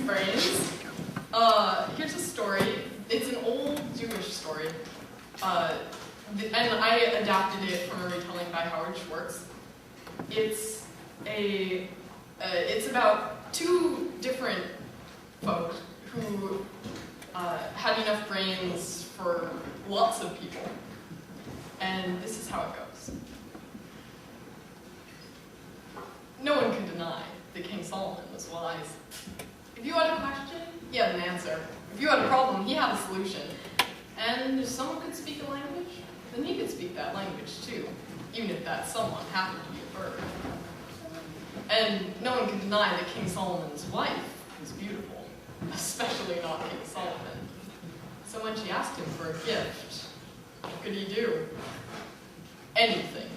brains. Here's a story. It's an old Jewish story, and I adapted it from a retelling by Howard Schwartz. It's about two different folk who had enough brains for lots of people, and this is how it goes. No one could deny that King Solomon was wise. If you had a question, he had an answer. If you had a problem, he had a solution. And if someone could speak a language, then he could speak that language too, even if that someone happened to be a bird. And no one could deny that King Solomon's wife was beautiful, especially not King Solomon. So when she asked him for a gift, what could he do? Anything,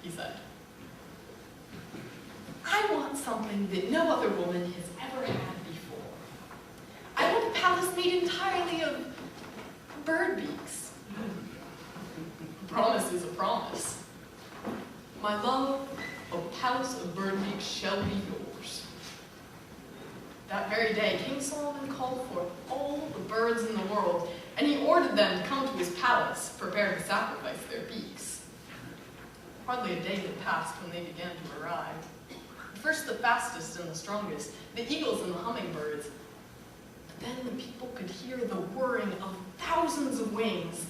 he said. I want something that no other woman has ever had before. I want a palace made entirely of bird beaks. A promise is a promise. My love, a palace of bird beaks shall be yours. That very day, King Solomon called forth all the birds in the world, and he ordered them to come to his palace, prepared to sacrifice their beaks. Hardly a day had passed when they began to arrive. First the fastest and the strongest, the eagles and the hummingbirds. But then the people could hear the whirring of thousands of wings,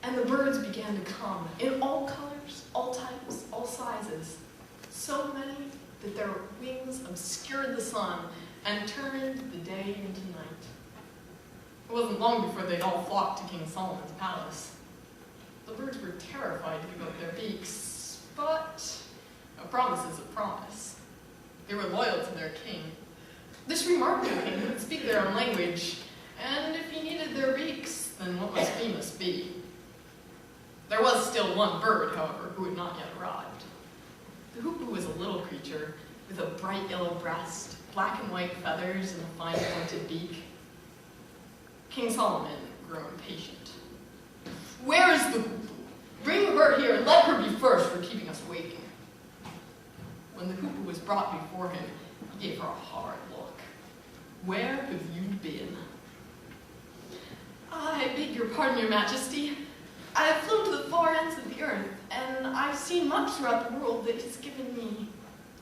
and the birds began to come in all colors, all types, all sizes. So many that their wings obscured the sun and turned the day into night. It wasn't long before they'd all flocked to King Solomon's palace. The birds were terrified to give up their beaks, but a promise is a promise. They were loyal to their king. This remarkable king could speak their own language, and if he needed their beaks, then what must be must be. There was still one bird, however, who had not yet arrived. The hoopoe was a little creature with a bright yellow breast, black and white feathers, and a fine pointed beak. King Solomon grew impatient. Where is the hoopoe? Bring her here and let her be first for keeping us waiting. When the hoopoe was brought before him, he gave her a hard look. Where have you been? I beg your pardon, your majesty. I have flown to the far ends of the earth, and I've seen much throughout the world that has given me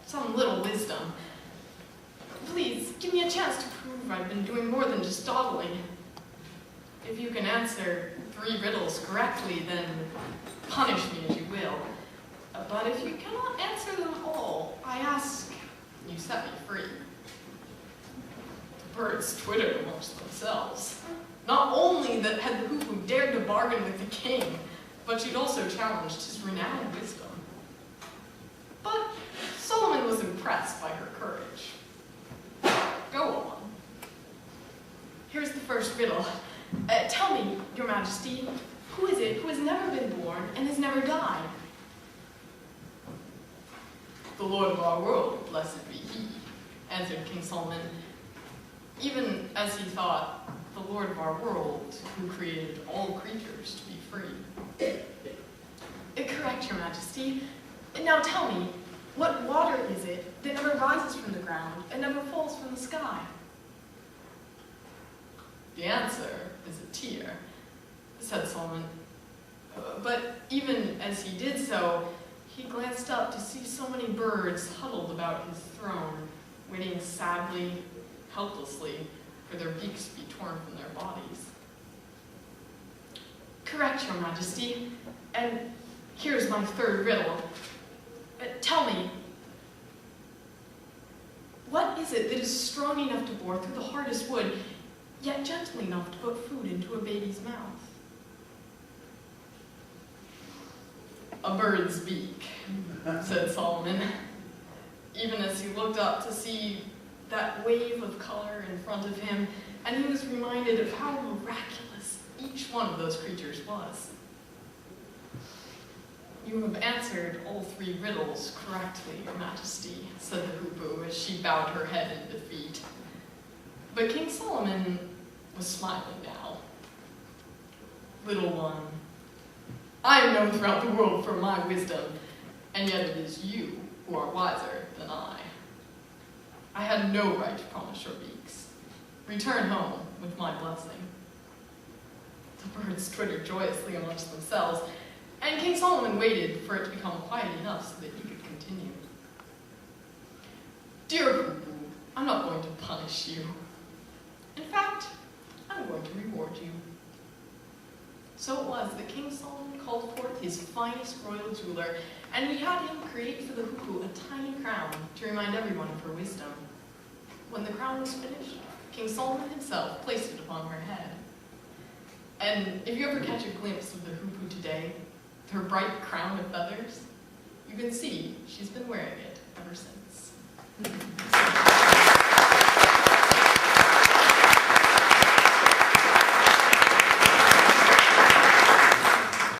some little wisdom. Please, give me a chance to prove I've been doing more than just dawdling. If you can answer 3 riddles correctly, then punish me as you will. But if you cannot answer them all, I ask you set me free. The birds twittered amongst themselves. Not only that had the hoopoe dared to bargain with the king, but she'd also challenged his renowned wisdom. But Solomon was impressed by her courage. Go on. Here's the first riddle. Tell me, your majesty, who is it who has never been born and has never died? The Lord of our world, blessed be he, answered King Solomon, even as he thought the Lord of our world, who created all creatures to be free. Correct, your majesty. Now tell me, what water is it that never rises from the ground and never falls from the sky? The answer is a tear, said Solomon. But even as he did so, he glanced up to see so many birds huddled about his throne, waiting sadly, helplessly, for their beaks to be torn from their bodies. Correct, your majesty. And here's my third riddle. Tell me, what is it that is strong enough to bore through the hardest wood, yet gentle enough to put food into a baby's mouth? A bird's beak, said Solomon, even as he looked up to see that wave of color in front of him, and he was reminded of how miraculous each one of those creatures was. You have answered all 3 riddles correctly, your majesty, said the hoopoe as she bowed her head in defeat. But King Solomon was smiling now. Little one, I am known throughout the world for my wisdom, and yet it is you who are wiser than I. I had no right to promise your beaks. return home with my blessing. The birds twittered joyously amongst themselves, and King Solomon waited for it to become quiet enough so that he could continue. Dear Cuckoo, I'm not going to punish you. In fact, I'm going to reward you. So it was that King Solomon called forth his finest royal jeweler, and he had him create for the cuckoo a tiny crown to remind everyone of her wisdom. When the crown was finished, King Solomon himself placed it upon her head. And if you ever catch a glimpse of the cuckoo today, her bright crown of feathers, you can see she's been wearing it ever since.